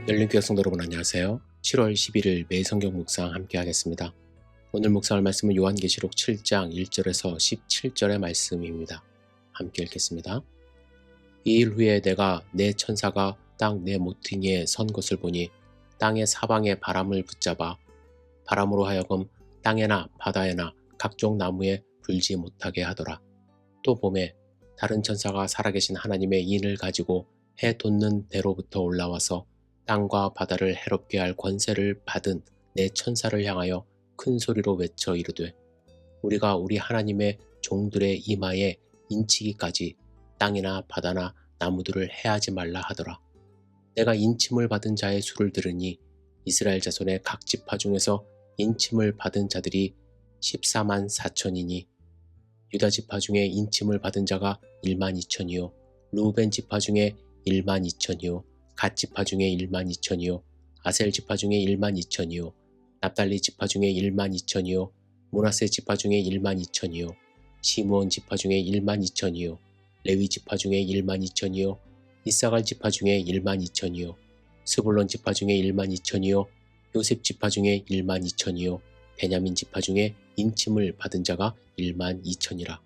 열린교회 성도 여러분 안녕하세요. 7월 11일 매일 성경 묵상 함께 하겠습니다. 오늘 묵상할 말씀은 요한계시록 7장 1절에서 17절의 말씀입니다. 함께 읽겠습니다. 이 일 후에 내가 내 천사가 땅 내 모퉁이에 선 것을 보니 땅의 사방에 바람을 붙잡아 바람으로 하여금 땅에나 바다에나 각종 나무에 불지 못하게 하더라. 또 봄에 다른 천사가 살아계신 하나님의 인을 가지고 해 돋는 대로부터 올라와서 땅과 바다를 해롭게 할 권세를 받은 내 천사를 향하여 큰 소리로 외쳐 이르되 우리가 우리 하나님의 종들의 이마에 인치기까지 땅이나 바다나 나무들을 해하지 말라 하더라. 내가 인침을 받은 자의 수를 들으니 이스라엘 자손의 각 지파 중에서 인침을 받은 자들이 14만 4천이니 유다 지파 중에 인침을 받은 자가 1만 2천이요 루벤 지파 중에 1만 2천이요 갓 지파 중에 1만 2천이요 아셀 지파 중에 1만 2천이요 납달리 지파 중에 1만 2천이요 므낫세 지파 중에 1만 2천이요 시므온 지파 중에 1만 2천이요 레위 지파 중에 1만 2천이요 이사갈 지파 중에 1만 2천이요 스불론 지파 중에 1만 2천이요 요셉 지파 중에 1만 2천이요 베냐민 지파 중에 인침을 받은 자가 1만 2천이라.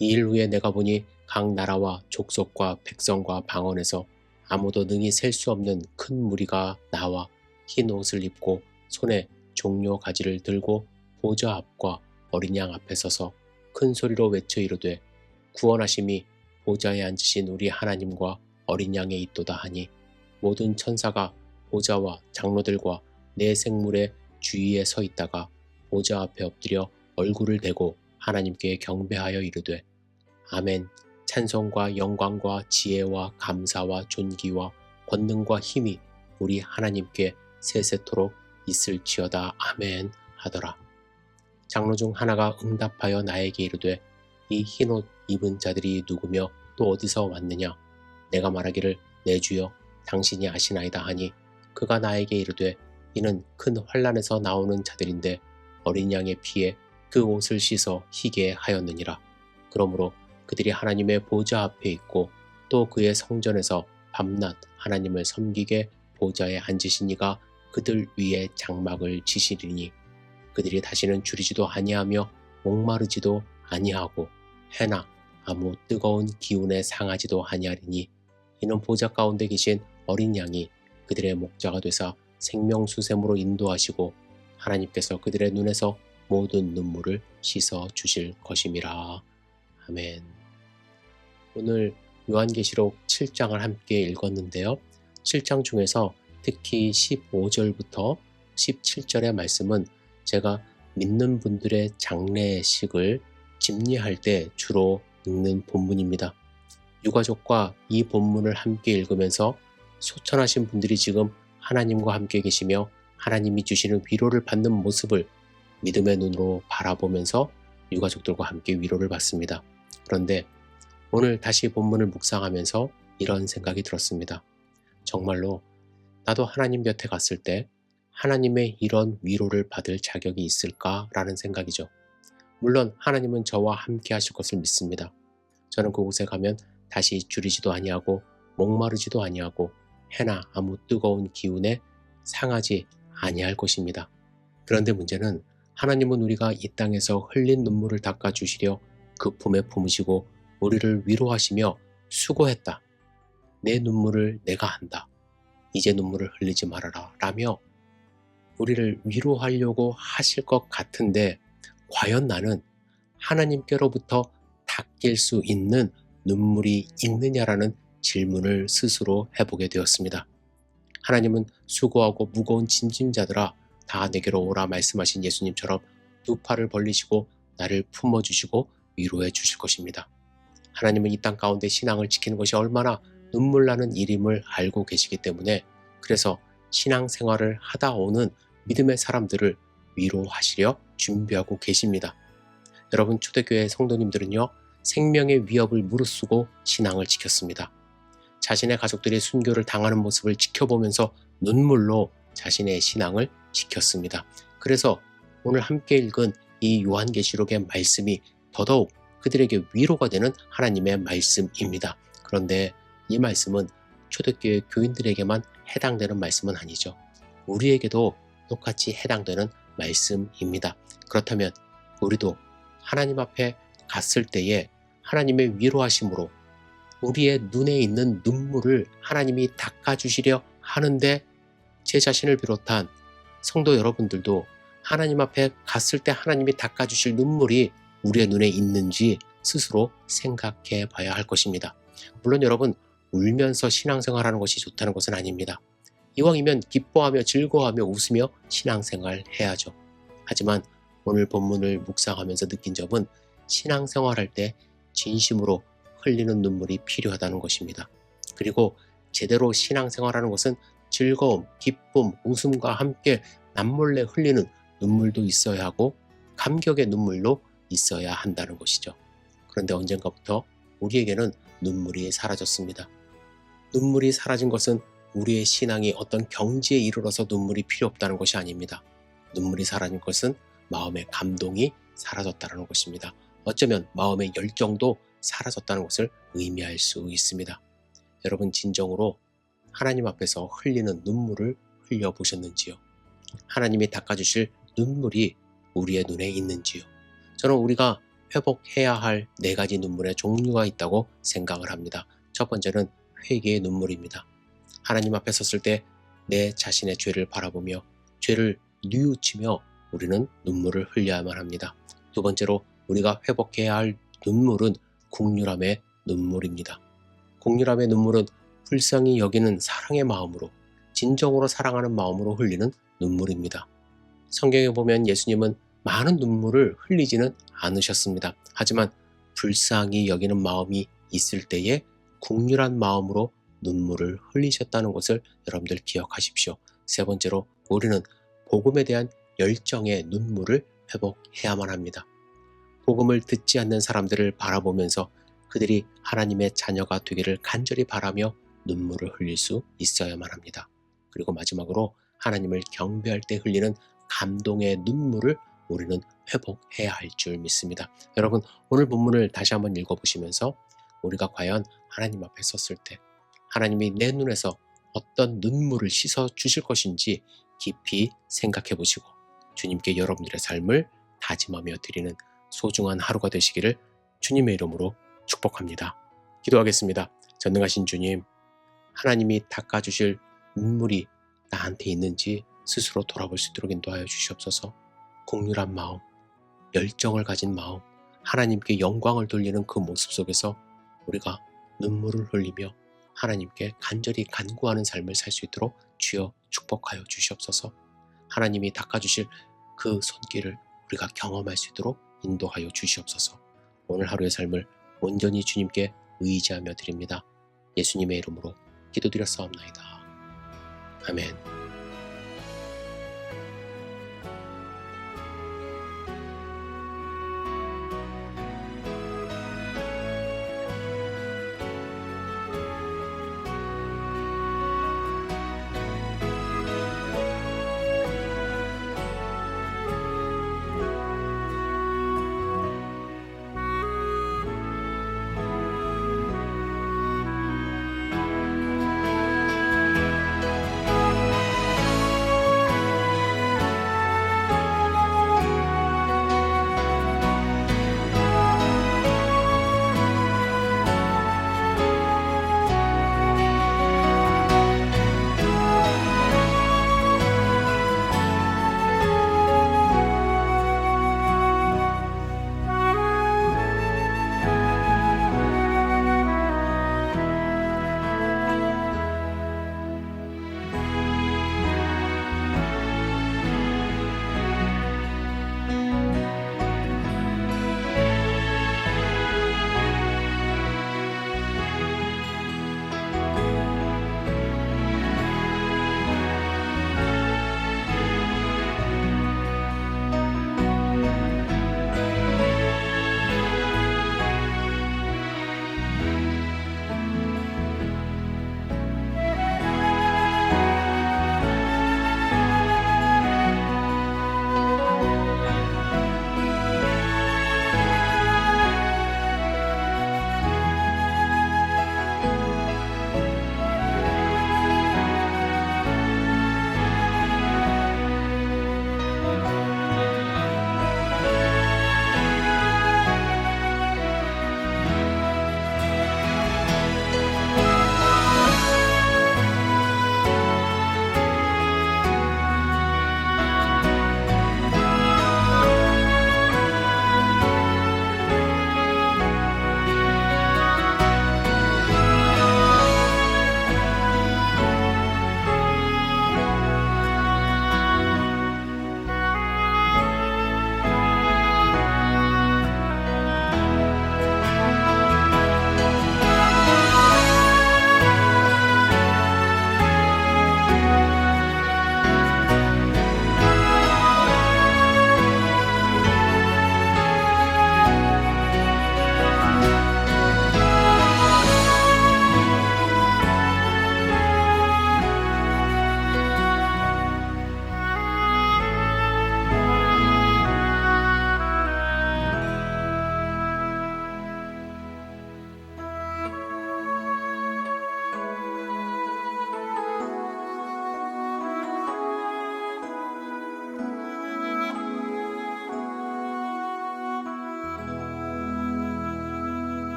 이 일 후에 내가 보니 각 나라와 족속과 백성과 방언에서 아무도 능히 셀 수 없는 큰 무리가 나와 흰 옷을 입고 손에 종려 가지를 들고 보좌 앞과 어린 양 앞에 서서 큰 소리로 외쳐 이르되 구원하심이 보좌에 앉으신 우리 하나님과 어린 양에 있도다 하니 모든 천사가 보좌와 장로들과 네 생물의 주위에 서 있다가 보좌 앞에 엎드려 얼굴을 대고 하나님께 경배하여 이르되 아멘. 찬송과 영광과 지혜와 감사와 존귀와 권능과 힘이 우리 하나님께 세세토록 있을지어다. 아멘 하더라. 장로 중 하나가 응답하여 나에게 이르되 이 흰옷 입은 자들이 누구며 또 어디서 왔느냐? 내가 말하기를 내 주여 당신이 아시나이다 하니 그가 나에게 이르되 이는 큰 환난에서 나오는 자들인데 어린 양의 피에 그 옷을 씻어 희게 하였느니라. 그러므로 그들이 하나님의 보좌 앞에 있고 또 그의 성전에서 밤낮 하나님을 섬기게 보좌에 앉으신 이가 그들 위에 장막을 지시리니 그들이 다시는 줄이지도 아니하며 목마르지도 아니하고 해나 아무 뜨거운 기운에 상하지도 아니하리니 이는 보좌 가운데 계신 어린 양이 그들의 목자가 되사 생명수샘으로 인도하시고 하나님께서 그들의 눈에서 모든 눈물을 씻어 주실 것임이라. 아멘. 오늘 요한계시록 7장을 함께 읽었는데요. 7장 중에서 특히 15절부터 17절의 말씀은 제가 믿는 분들의 장례식을 집례할 때 주로 읽는 본문입니다. 유가족과 이 본문을 함께 읽으면서 소천하신 분들이 지금 하나님과 함께 계시며 하나님이 주시는 위로를 받는 모습을 믿음의 눈으로 바라보면서 유가족들과 함께 위로를 받습니다. 그런데 오늘 다시 본문을 묵상하면서 이런 생각이 들었습니다. 정말로 나도 하나님 곁에 갔을 때 하나님의 이런 위로를 받을 자격이 있을까라는 생각이죠. 물론 하나님은 저와 함께 하실 것을 믿습니다. 저는 그곳에 가면 다시 줄이지도 아니하고 목마르지도 아니하고 해나 아무 뜨거운 기운에 상하지 아니할 것입니다. 그런데 문제는 하나님은 우리가 이 땅에서 흘린 눈물을 닦아주시려 그 품에 품으시고 우리를 위로하시며 수고했다. 내 눈물을 내가 한다. 이제 눈물을 흘리지 말아라. 라며 우리를 위로하려고 하실 것 같은데 과연 나는 하나님께로부터 닦일 수 있는 눈물이 있느냐라는 질문을 스스로 해보게 되었습니다. 하나님은 수고하고 무거운 짐짐자들아 다 내게로 오라 말씀하신 예수님처럼 두 팔을 벌리시고 나를 품어주시고 위로해 주실 것입니다. 하나님은 이 땅 가운데 신앙을 지키는 것이 얼마나 눈물 나는 일임을 알고 계시기 때문에 그래서 신앙생활을 하다 오는 믿음의 사람들을 위로하시려 준비하고 계십니다. 여러분 초대교회 성도님들은요 생명의 위협을 무릅쓰고 신앙을 지켰습니다. 자신의 가족들이 순교를 당하는 모습을 지켜보면서 눈물로 자신의 신앙을 지켰습니다. 그래서 오늘 함께 읽은 이 요한계시록의 말씀이 더더욱 그들에게 위로가 되는 하나님의 말씀입니다. 그런데 이 말씀은 초대교회 교인들에게만 해당되는 말씀은 아니죠. 우리에게도 똑같이 해당되는 말씀입니다. 그렇다면 우리도 하나님 앞에 갔을 때에 하나님의 위로하심으로 우리의 눈에 있는 눈물을 하나님이 닦아주시려 하는데, 제 자신을 비롯한 성도 여러분들도 하나님 앞에 갔을 때 하나님이 닦아주실 눈물이 우리의 눈에 있는지 스스로 생각해 봐야 할 것입니다. 물론 여러분, 울면서 신앙생활하는 것이 좋다는 것은 아닙니다. 이왕이면 기뻐하며 즐거워하며 웃으며 신앙생활 해야죠. 하지만 오늘 본문을 묵상하면서 느낀 점은 신앙생활할 때 진심으로 흘리는 눈물이 필요하다는 것입니다. 그리고 제대로 신앙생활하는 것은 즐거움, 기쁨, 웃음과 함께 남몰래 흘리는 눈물도 있어야 하고 감격의 눈물도 있어야 한다는 것이죠. 그런데 언젠가부터 우리에게는 눈물이 사라졌습니다. 눈물이 사라진 것은 우리의 신앙이 어떤 경지에 이르러서 눈물이 필요 없다는 것이 아닙니다. 눈물이 사라진 것은 마음의 감동이 사라졌다는 것입니다. 어쩌면 마음의 열정도 사라졌다는 것을 의미할 수 있습니다. 여러분, 진정으로 하나님 앞에서 흘리는 눈물을 흘려보셨는지요? 하나님이 닦아주실 눈물이 우리의 눈에 있는지요? 저는 우리가 회복해야 할 4가지 눈물의 종류가 있다고 생각을 합니다. 첫 번째는 회개의 눈물입니다. 하나님 앞에 섰을 때 내 자신의 죄를 바라보며 죄를 뉘우치며 우리는 눈물을 흘려야만 합니다. 두 번째로 우리가 회복해야 할 눈물은 긍휼함의 눈물입니다. 긍휼함의 눈물은 불쌍히 여기는 사랑의 마음으로, 진정으로 사랑하는 마음으로 흘리는 눈물입니다. 성경에 보면 예수님은 많은 눈물을 흘리지는 않으셨습니다. 하지만 불쌍히 여기는 마음이 있을 때에 긍휼한 마음으로 눈물을 흘리셨다는 것을 여러분들 기억하십시오. 세 번째로 우리는 복음에 대한 열정의 눈물을 회복해야만 합니다. 복음을 듣지 않는 사람들을 바라보면서 그들이 하나님의 자녀가 되기를 간절히 바라며 눈물을 흘릴 수 있어야만 합니다. 그리고 마지막으로 하나님을 경배할 때 흘리는 감동의 눈물을 우리는 회복해야 할 줄 믿습니다. 여러분, 오늘 본문을 다시 한번 읽어보시면서 우리가 과연 하나님 앞에 섰을 때 하나님이 내 눈에서 어떤 눈물을 씻어 주실 것인지 깊이 생각해 보시고 주님께 여러분들의 삶을 다짐하며 드리는 소중한 하루가 되시기를 주님의 이름으로 축복합니다. 기도하겠습니다. 전능하신 주님, 하나님이 닦아주실 눈물이 나한테 있는지 스스로 돌아볼 수 있도록 인도하여 주시옵소서. 긍휼한 마음, 열정을 가진 마음, 하나님께 영광을 돌리는 그 모습 속에서 우리가 눈물을 흘리며 하나님께 간절히 간구하는 삶을 살 수 있도록 주여 축복하여 주시옵소서. 하나님이 닦아주실 그 손길을 우리가 경험할 수 있도록 인도하여 주시옵소서. 오늘 하루의 삶을 온전히 주님께 의지하며 드립니다. 예수님의 이름으로 기도드렸사옵나이다. 아멘.